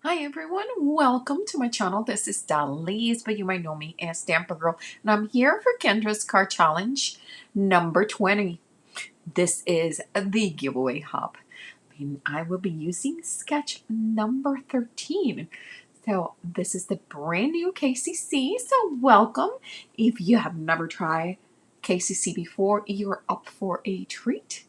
Hi everyone, welcome to my channel. This is Dalise, but you might know me as Stamper Girl, and I'm here for Kendra's card challenge number 20. This is the giveaway hub, and I will be using sketch number 13. So this is the brand new KCC, so welcome. If you have never tried KCC before, you're up for a treat.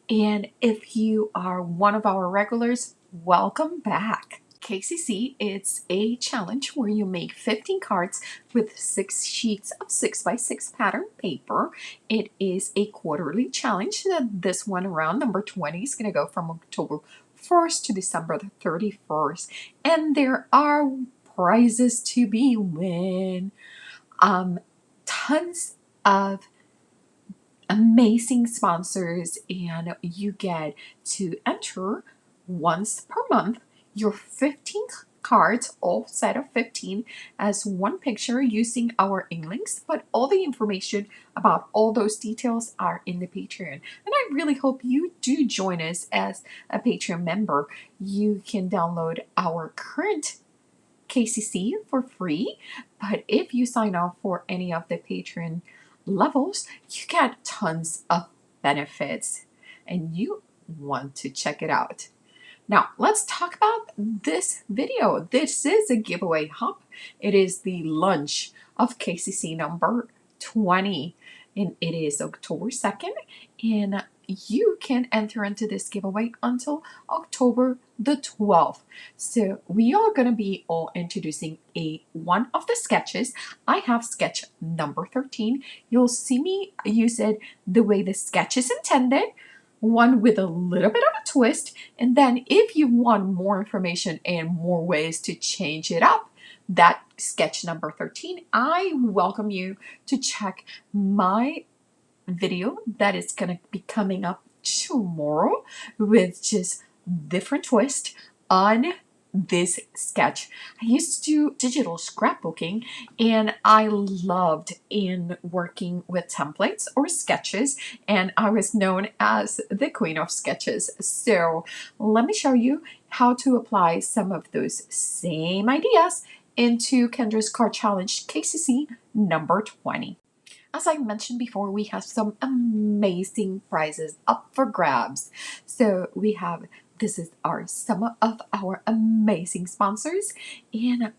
And if you are one of our regulars, welcome back. KCC, it's a challenge where you make 15 cards with 6 sheets of 6x6 pattern paper. It is a quarterly challenge. This one around number 20 is going to go from October 1st to December the 31st. And there are prizes to be won. Tons of amazing sponsors, and you get to enter once per month your 15 cards, all set of 15, as one picture using our InLinkz, but all the information about all those details are in the Patreon. And I really hope you do join us as a Patreon member. You can download our current KCC for free, but if you sign up for any of the Patreon levels, you get tons of benefits, and you want to check it out. Now, let's talk about this video. This is a giveaway hub. It is the launch of KCC number 20, and it is October 2nd, and you can enter into this giveaway until October the 12th. So we are going to be all introducing one of the sketches. I have sketch number 13. You'll see me use it the way the sketch is intended, one with a little bit of a twist. And then if you want more information and more ways to change it up, that sketch number 13, I welcome you to check my video that is going to be coming up tomorrow with just different twist on this sketch. I used to do digital scrapbooking, and I loved in working with templates or sketches, and I was known as the queen of sketches. So let me show you how to apply some of those same ideas into Kendra's card challenge KCC number 20. As I mentioned before, we have some amazing prizes up for grabs. So we have, this is some of our amazing sponsors, and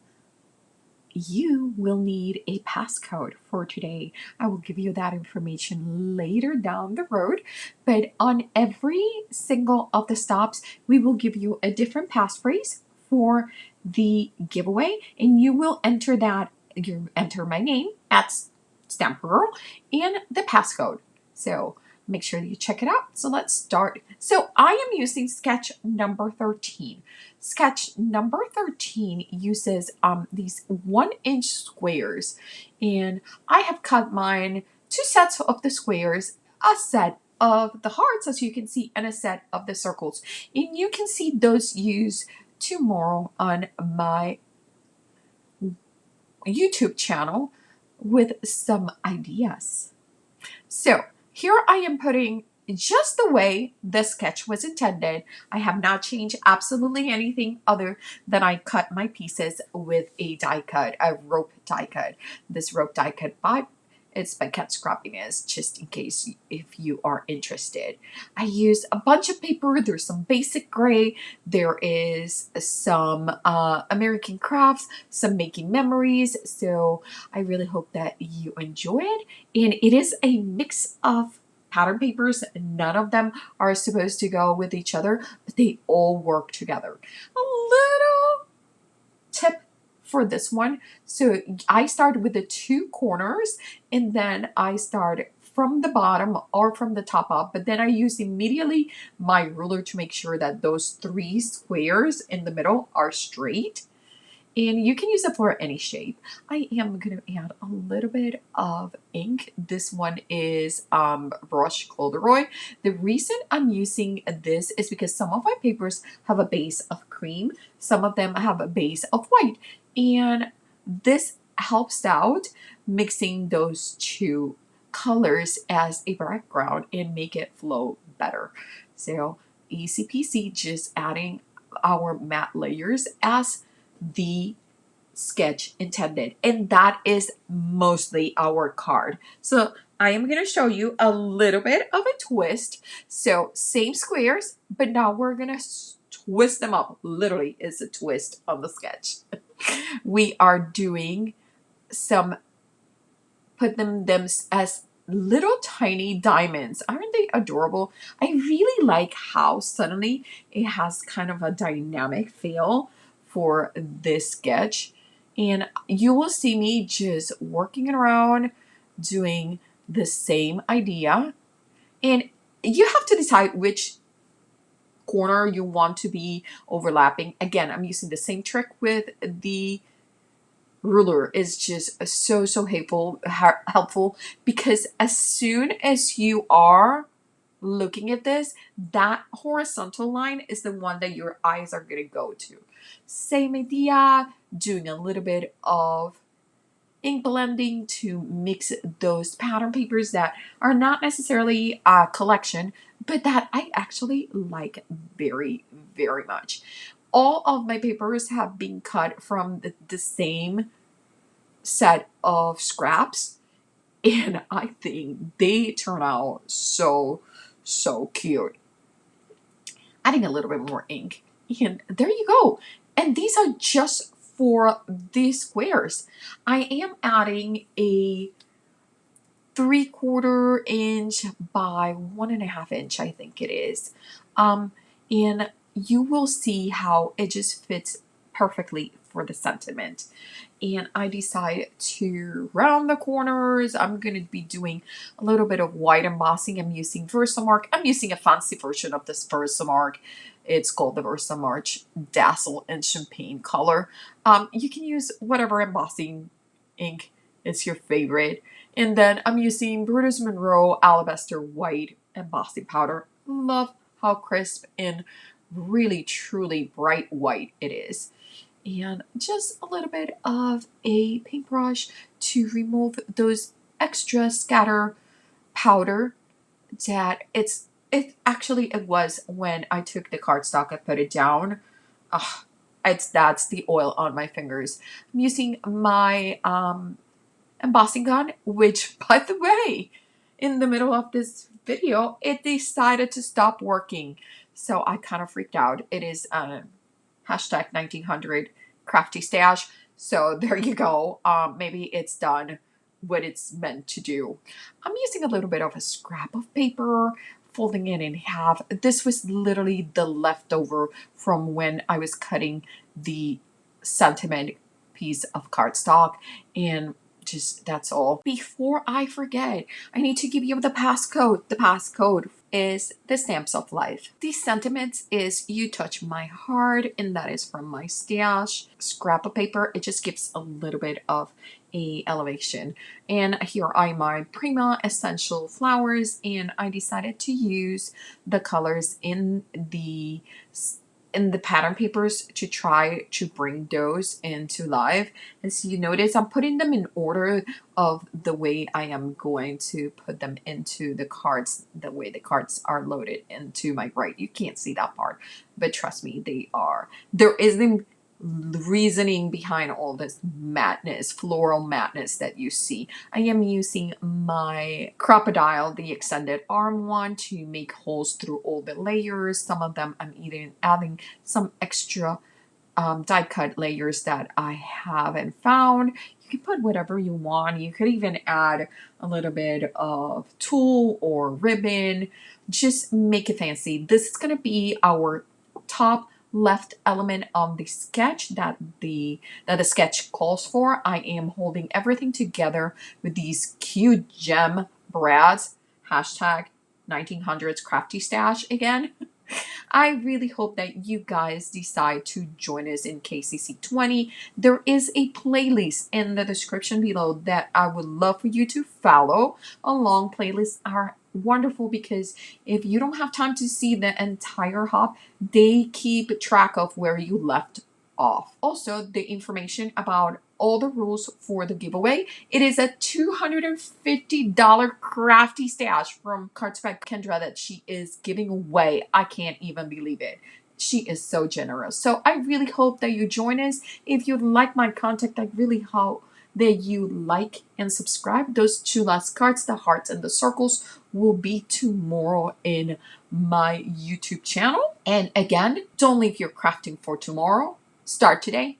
you will need a passcode for today. I will give you that information later down the road, but on every single of the stops, we will give you a different passphrase for the giveaway, and you will enter that. You enter my name at Stamper Girl and the passcode. So make sure that you check it out. So let's start. So I am using sketch number 13. Sketch number 13 uses these 1-inch squares, and I have cut mine 2 sets of the squares, a set of the hearts, as you can see, and a set of the circles. And you can see those used tomorrow on my YouTube channel with some ideas. So here I am putting just the way the sketch was intended. I have not changed absolutely anything other than I cut my pieces with a die cut, a rope die cut. This rope die cut it's by Cat Scrappiness, just in case if you are interested. I used a bunch of paper. There's some basic gray. There is some American crafts, some making memories. So I really hope that you enjoy it. And it is a mix of pattern papers. None of them are supposed to go with each other, but they all work together. A little tip for this one. So I start with the 2 corners, and then I start from the bottom or from the top up, but then I use immediately my ruler to make sure that those 3 squares in the middle are straight. And you can use it for any shape. I am going to add a little bit of ink. This one is brush corduroy. The reason I'm using this is because some of my papers have a base of cream. Some of them have a base of white. And this helps out mixing those 2 colors as a background and make it flow better. So easy peasy, just adding our matte layers as the sketch intended, and that is mostly our card. So I am going to show you a little bit of a twist. So same squares, but now we're going to twist them up. Literally, it's a twist on the sketch. We are doing some, put them as little tiny diamonds. Aren't they adorable? I really like how suddenly it has kind of a dynamic feel for this sketch. And you will see me just working around doing the same idea. And you have to decide which corner you want to be overlapping. Again, I'm using the same trick with the ruler. Is just so helpful, because as soon as you are looking at this, that horizontal line is the one that your eyes are going to go to. Same idea, doing a little bit of ink blending to mix those pattern papers that are not necessarily a collection, but that I actually like very much. All of my papers have been cut from the same set of scraps, and I think they turn out so cute. Adding a little bit more ink, and there you go. And these are just for these squares. I am adding a 3/4 inch by 1.5 inch, I think it is. And you will see how it just fits perfectly for the sentiment. And I decide to round the corners. I'm going to be doing a little bit of white embossing. I'm using Versamark. I'm using a fancy version of this Versamark. It's called the Versamark Dazzle and Champagne color. You can use whatever embossing ink is your favorite. And then I'm using Brutus Monroe Alabaster White embossing powder. Love how crisp and really truly bright white it is. And just a little bit of a paintbrush to remove those extra scatter powder that it was when I took the cardstock and put it down. That's the oil on my fingers. I'm using my embossing gun, which, by the way, in the middle of this video, it decided to stop working. So I kind of freaked out. It is hashtag 1900 crafty stash. So there you go. Maybe it's done what it's meant to do. I'm using a little bit of a scrap of paper, folding it in half. This was literally the leftover from when I was cutting the sentiment piece of cardstock, and just that's all. Before I forget, I need to give you the passcode. The passcode is the Stamps of Life. The sentiments is You Touch My Heart, and that is from my stash. Scrap of paper, it just gives a little bit of a elevation. And here are my Prima Essential Flowers, and I decided to use the colors in the pattern papers to try to bring those into life. As you notice, I'm putting them in order of the way I am going to put them into the cards, the way the cards are loaded into my right. You can't see that part, but trust me, they are. There is the reasoning behind all this madness, floral madness that you see. I am using my crocodile, the extended arm one, to make holes through all the layers. Some of them I'm even adding some extra die cut layers that I haven't found. You can put whatever you want. You could even add a little bit of tulle or ribbon. Just make it fancy. This is going to be our top left element of the sketch that the sketch calls for. I am holding everything together with these cute gem brads. Hashtag 1900s crafty stash again. I really hope that you guys decide to join us in KCC20. There is a playlist in the description below that I would love for you to follow along. Playlists are wonderful because if you don't have time to see the entire hop, they keep track of where you left off. Also, the information about all the rules for the giveaway. It is a $250 crafty stash from Cards by Kendra that she is giving away. I can't even believe it. She is so generous. So I really hope that you join us. If you like my content, I really hope that you like and subscribe. Those two last cards, the hearts and the circles, will be tomorrow in my YouTube channel. And again, don't leave your crafting for tomorrow. Start today.